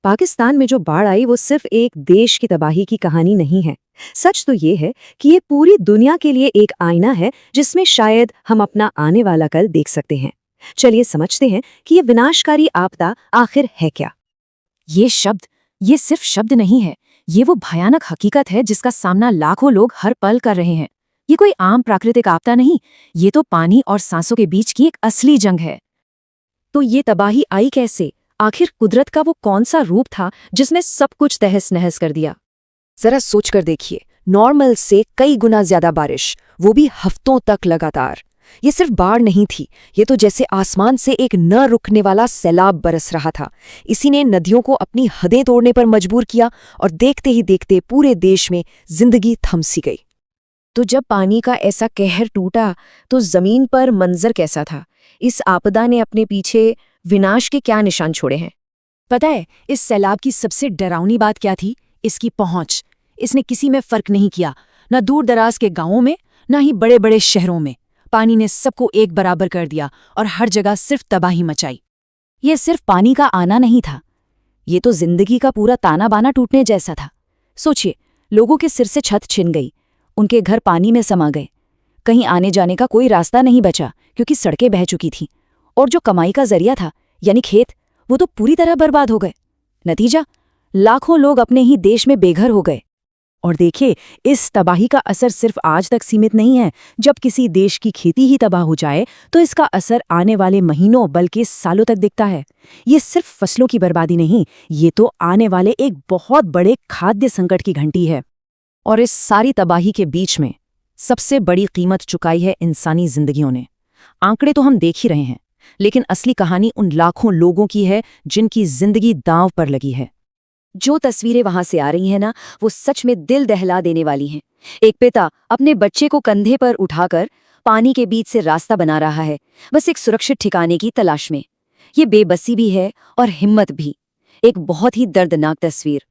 पाकिस्तान में जो बाढ़ आई वो सिर्फ एक देश की तबाही की कहानी नहीं है। सच तो ये है कि ये पूरी दुनिया के लिए एक आईना है जिसमें शायद हम अपना आने वाला कल देख सकते हैं। चलिए समझते हैं कि ये विनाशकारी आपदा आखिर है क्या। ये सिर्फ शब्द नहीं है, ये वो भयानक हकीकत है जिसका सामना लाखों लोग हर पल कर रहे हैं। ये कोई आम प्राकृतिक आपदा नहीं, ये तो पानी और सांसों के बीच की एक असली जंग है। तो ये तबाही आई कैसे? आखिर कुदरत का वो कौन सा रूप था जिसने सब कुछ तहस नहस कर दिया? जरा सोच कर देखिए, नॉर्मल से कई गुना ज्यादा बारिश, वो भी हफ्तों तक लगातार। ये सिर्फ बाढ़ नहीं थी, ये तो जैसे आसमान से एक न रुकने वाला सैलाब बरस रहा था। इसी ने नदियों को अपनी हदें तोड़ने पर मजबूर किया और देखते ही देखते पूरे देश में जिंदगी थम सी गई। तो जब पानी का ऐसा कहर टूटा तो जमीन पर मंजर कैसा था? इस आपदा ने अपने पीछे विनाश के क्या निशान छोड़े हैं? पता है, इस सैलाब की सबसे डरावनी बात क्या थी? इसकी पहुंच। इसने किसी में फर्क नहीं किया, न दूर दराज के गांवों में, न ही बड़े बड़े शहरों में। पानी ने सबको एक बराबर कर दिया और हर जगह सिर्फ तबाही मचाई। ये सिर्फ पानी का आना नहीं था, ये तो जिंदगी का पूरा ताना बाना टूटने जैसा था। सोचिए, लोगों के सिर से छत छिन गई, उनके घर पानी में समा गए, कहीं आने जाने का कोई रास्ता नहीं बचा क्योंकि सड़कें बह चुकी थीं, और जो कमाई का जरिया था यानी खेत, वो तो पूरी तरह बर्बाद हो गए। नतीजा, लाखों लोग अपने ही देश में बेघर हो गए। और देखिए, इस तबाही का असर सिर्फ आज तक सीमित नहीं है। जब किसी देश की खेती ही तबाह हो जाए तो इसका असर आने वाले महीनों बल्कि सालों तक दिखता है। ये सिर्फ फसलों की बर्बादी नहीं, ये तो आने वाले एक बहुत बड़े खाद्य संकट की घंटी है। और इस सारी तबाही के बीच में सबसे बड़ी कीमत चुकाई है इंसानी जिंदगियों ने। आंकड़े तो हम देख ही रहे हैं, लेकिन असली कहानी उन लाखों लोगों की है जिनकी जिंदगी दांव पर लगी है। जो तस्वीरें वहां से आ रही हैं ना, वो सच में दिल दहला देने वाली हैं। एक पिता अपने बच्चे को कंधे पर उठाकर पानी के बीच से रास्ता बना रहा है, बस एक सुरक्षित ठिकाने की तलाश में। ये बेबसी भी है और हिम्मत भी। एक बहुत ही दर्दनाक तस्वीर।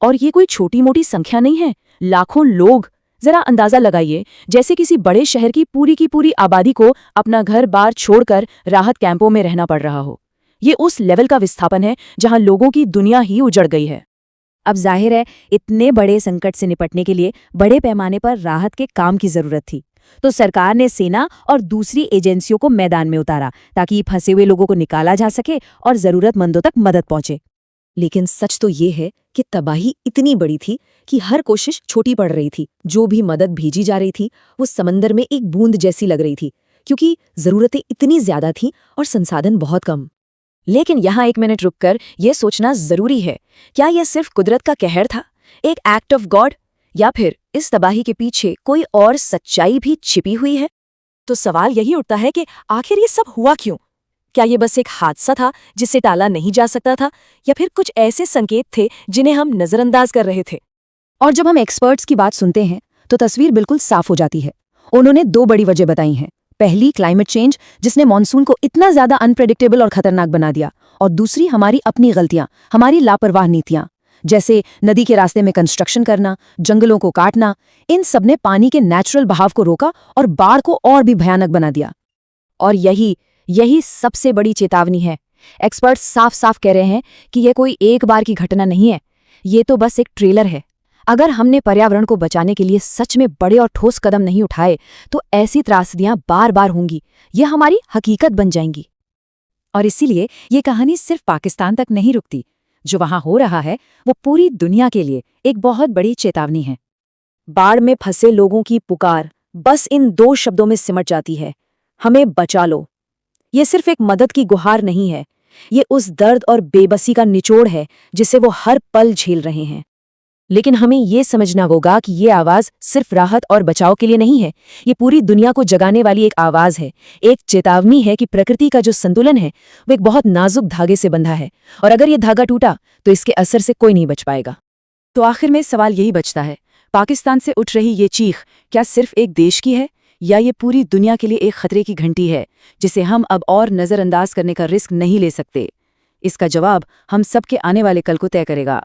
और ये कोई छोटी मोटी संख्या नहीं है, लाखों लोग। जरा अंदाजा लगाइए, जैसे किसी बड़े शहर की पूरी आबादी को अपना घर बार छोड़कर राहत कैंपों में रहना पड़ रहा हो। ये उस लेवल का विस्थापन है जहां लोगों की दुनिया ही उजड़ गई है। अब जाहिर है, इतने बड़े संकट से निपटने के लिए बड़े पैमाने पर राहत के काम की जरूरत थी। तो सरकार ने सेना और दूसरी एजेंसियों को मैदान में उतारा ताकि फंसे हुए लोगों को निकाला जा सके और जरूरतमंदों तक मदद पहुंचे। लेकिन सच तो ये है कि तबाही इतनी बड़ी थी कि हर कोशिश छोटी पड़ रही थी। जो भी मदद भेजी जा रही थी वो समंदर में एक बूंद जैसी लग रही थी, क्योंकि जरूरतें इतनी ज्यादा थीं और संसाधन बहुत कम। लेकिन यहाँ एक मिनट रुककर यह सोचना जरूरी है, क्या यह सिर्फ कुदरत का कहर था, एक एक्ट ऑफ गॉड, या फिर इस तबाही के पीछे कोई और सच्चाई भी छिपी हुई है? तो सवाल यही उठता है कि आखिर ये सब हुआ क्यों? क्या ये बस एक हादसा था जिसे टाला नहीं जा सकता था, या फिर कुछ ऐसे संकेत थे जिन्हें हम नजरअंदाज कर रहे थे? और जब हम एक्सपर्ट्स की बात सुनते हैं तो तस्वीर बिल्कुल साफ हो जाती है। उन्होंने दो बड़ी वजह बताई हैं। पहली, क्लाइमेट चेंज, जिसने मॉनसून को इतना ज्यादा अनप्रेडिक्टेबल और खतरनाक बना दिया। और दूसरी, हमारी अपनी गलतियां, हमारी लापरवाह नीतियां, जैसे नदी के रास्ते में कंस्ट्रक्शन करना, जंगलों को काटना। इन सब ने पानी के नेचुरल बहाव को रोका और बाढ़ को और भी भयानक बना दिया। और यही सबसे बड़ी चेतावनी है। एक्सपर्ट्स साफ साफ कह रहे हैं कि यह कोई एक बार की घटना नहीं है, ये तो बस एक ट्रेलर है। अगर हमने पर्यावरण को बचाने के लिए सच में बड़े और ठोस कदम नहीं उठाए तो ऐसी त्रासदियां बार बार होंगी, यह हमारी हकीकत बन जाएंगी। और इसीलिए ये कहानी सिर्फ पाकिस्तान तक नहीं रुकती। जो वहां हो रहा है वो पूरी दुनिया के लिए एक बहुत बड़ी चेतावनी है। बाढ़ में फंसे लोगों की पुकार बस इन दो शब्दों में सिमट जाती है, हमें बचा लो। ये सिर्फ एक मदद की गुहार नहीं है, ये उस दर्द और बेबसी का निचोड़ है जिसे वो हर पल झेल रहे हैं। लेकिन हमें ये समझना होगा कि ये आवाज सिर्फ राहत और बचाव के लिए नहीं है, ये पूरी दुनिया को जगाने वाली एक आवाज है, एक चेतावनी है कि प्रकृति का जो संतुलन है वो एक बहुत नाजुक धागे से बंधा है, और अगर ये धागा टूटा तो इसके असर से कोई नहीं बच पाएगा। तो आखिर में सवाल यही बचता है, पाकिस्तान से उठ रही ये चीख क्या सिर्फ एक देश की है, या ये पूरी दुनिया के लिए एक खतरे की घंटी है जिसे हम अब और नजरअंदाज करने का रिस्क नहीं ले सकते? इसका जवाब हम सबके आने वाले कल को तय करेगा।